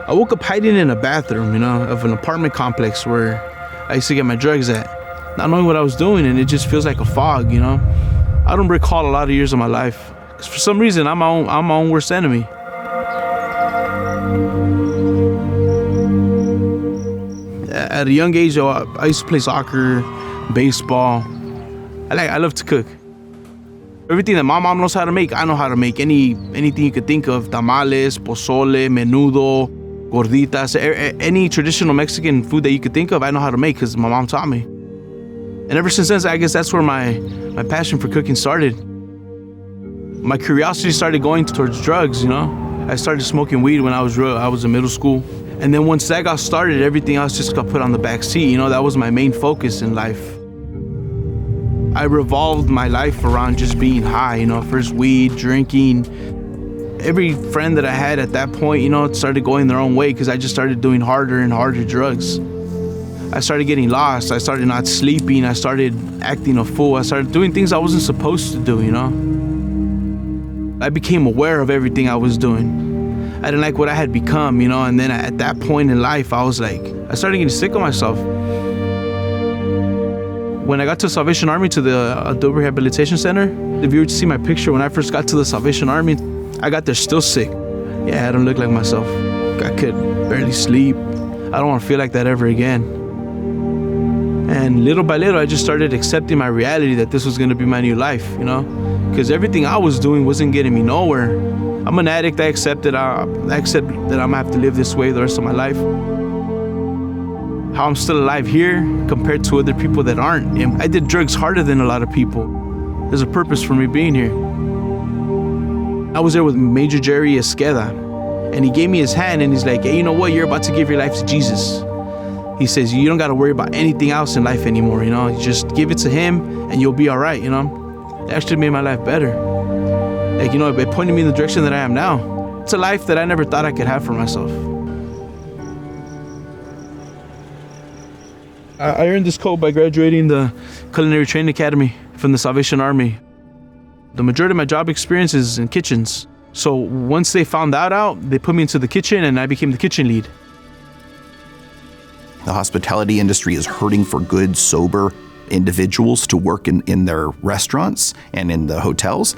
I woke up hiding in a bathroom, of an apartment complex where I used to get my drugs at, not knowing what I was doing, and it just feels like a fog, I don't recall a lot of years of my life, because for some reason, I'm my own worst enemy. At a young age, I used to play soccer, baseball. I love to cook. Everything that my mom knows how to make, I know how to make. Anything you could think of: tamales, pozole, menudo, gorditas, any traditional Mexican food that you could think of, I know how to make because my mom taught me. And ever since then, I guess that's where my passion for cooking started. My curiosity started going towards drugs, I started smoking weed when I was in middle school. And then once that got started, everything else just got put on the back seat. That was my main focus in life. I revolved my life around just being high, first weed, drinking. Every friend that I had at that point, started going their own way because I just started doing harder and harder drugs. I started getting lost. I started not sleeping. I started acting a fool. I started doing things I wasn't supposed to do, I became aware of everything I was doing. I didn't like what I had become, and then at that point in life, I started getting sick of myself. When I got to Salvation Army, to the Adult Rehabilitation Center, if you were to see my picture when I first got to the Salvation Army, I got there still sick. Yeah, I don't look like myself. I could barely sleep. I don't want to feel like that ever again. And little by little, I just started accepting my reality that this was going to be my new life, because everything I was doing wasn't getting me nowhere. I'm an addict. I accept that I'm gonna have to live this way the rest of my life. How I'm still alive here compared to other people that aren't. And I did drugs harder than a lot of people. There's a purpose for me being here. I was there with Major Jerry Esqueda, and he gave me his hand and he's like, hey, you know what? You're about to give your life to Jesus. He says, you don't got to worry about anything else in life anymore, You just give it to him and you'll be all right, It actually made my life better. It pointed me in the direction that I am now. It's a life that I never thought I could have for myself. I earned this code by graduating the Culinary Training Academy from the Salvation Army. The majority of my job experience is in kitchens. So once they found that out, they put me into the kitchen and I became the kitchen lead. The hospitality industry is hurting for good, sober individuals to work in their restaurants and in the hotels.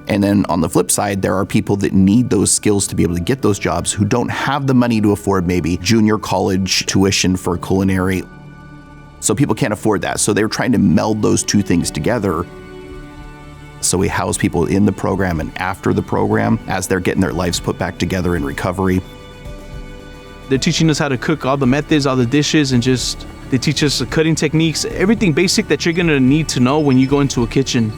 And then on the flip side, there are people that need those skills to be able to get those jobs who don't have the money to afford maybe junior college tuition for culinary. So people can't afford that. So they're trying to meld those two things together. So we house people in the program and after the program as they're getting their lives put back together in recovery. They're teaching us how to cook, all the methods, all the dishes, and they teach us the cutting techniques, everything basic that you're gonna need to know when you go into a kitchen.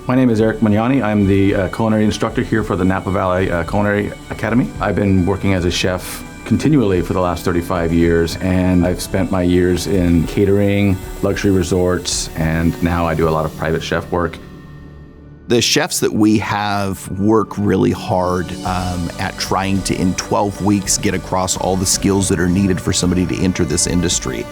My name is Eric Magnani. I'm the culinary instructor here for the Napa Valley Culinary Academy. I've been working as a chef continually for the last 35 years, and I've spent my years in catering, luxury resorts, and now I do a lot of private chef work. The chefs that we have work really hard at trying to, in 12 weeks, get across all the skills that are needed for somebody to enter this industry.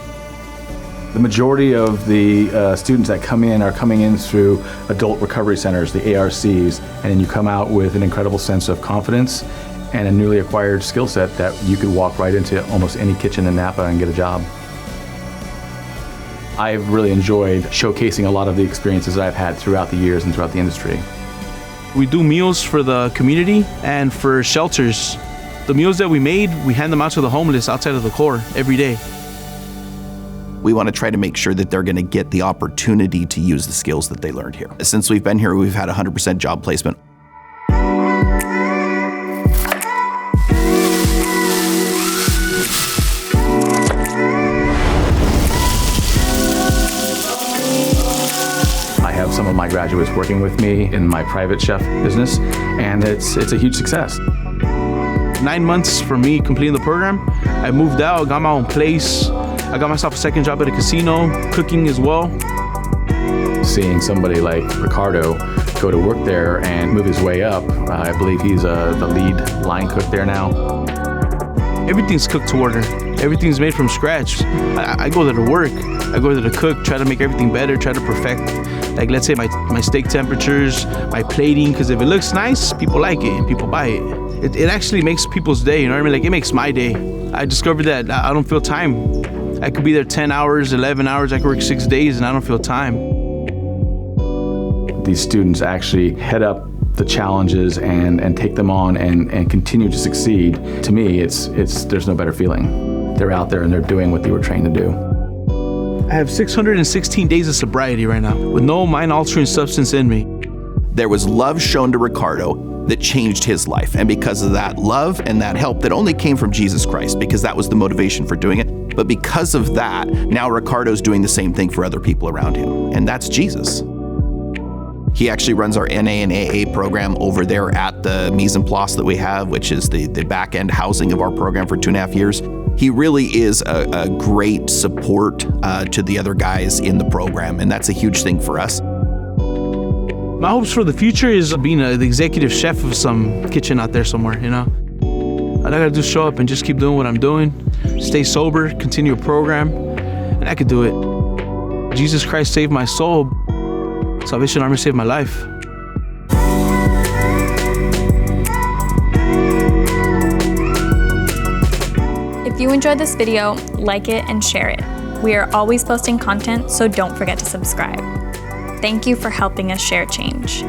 The majority of the students that come in are coming in through adult recovery centers, the ARCs, and then you come out with an incredible sense of confidence and a newly acquired skill set that you could walk right into almost any kitchen in Napa and get a job. I've really enjoyed showcasing a lot of the experiences that I've had throughout the years and throughout the industry. We do meals for the community and for shelters. The meals that we made, we hand them out to the homeless outside of the core every day. We want to try to make sure that they're going to get the opportunity to use the skills that they learned here. Since we've been here, we've had 100% job placement. I have some of my graduates working with me in my private chef business, and it's a huge success. 9 months for me completing the program, I moved out, got my own place. I got myself a second job at a casino, cooking as well. Seeing somebody like Ricardo go to work there and move his way up, I believe he's the lead line cook there now. Everything's cooked to order. Everything's made from scratch. I go there to work. I go there to cook, try to make everything better, try to perfect, like let's say my steak temperatures, my plating, because if it looks nice, people like it and people buy it. It actually makes people's day, you know what I mean? Like, it makes my day. I discovered that I don't feel time. I could be there 10 hours, 11 hours, I could work 6 days and I don't feel time. These students actually head up the challenges and take them on and continue to succeed. To me, there's no better feeling. They're out there and they're doing what they were trained to do. I have 616 days of sobriety right now with no mind-altering substance in me. There was love shown to Ricardo that changed his life. And because of that love and that help that only came from Jesus Christ, because that was the motivation for doing it. But because of that, now Ricardo's doing the same thing for other people around him. And that's Jesus. He actually runs our NA and AA program over there at the Mise en Place that we have, which is the back end housing of our program for 2.5 years. He really is a great support to the other guys in the program, and that's a huge thing for us. My hopes for the future is being the executive chef of some kitchen out there somewhere, you know? All I gotta do is show up and just keep doing what I'm doing, stay sober, continue a program, and I could do it. Jesus Christ saved my soul. Salvation Army saved my life. If you enjoyed this video, like it and share it. We are always posting content, so don't forget to subscribe. Thank you for helping us share change.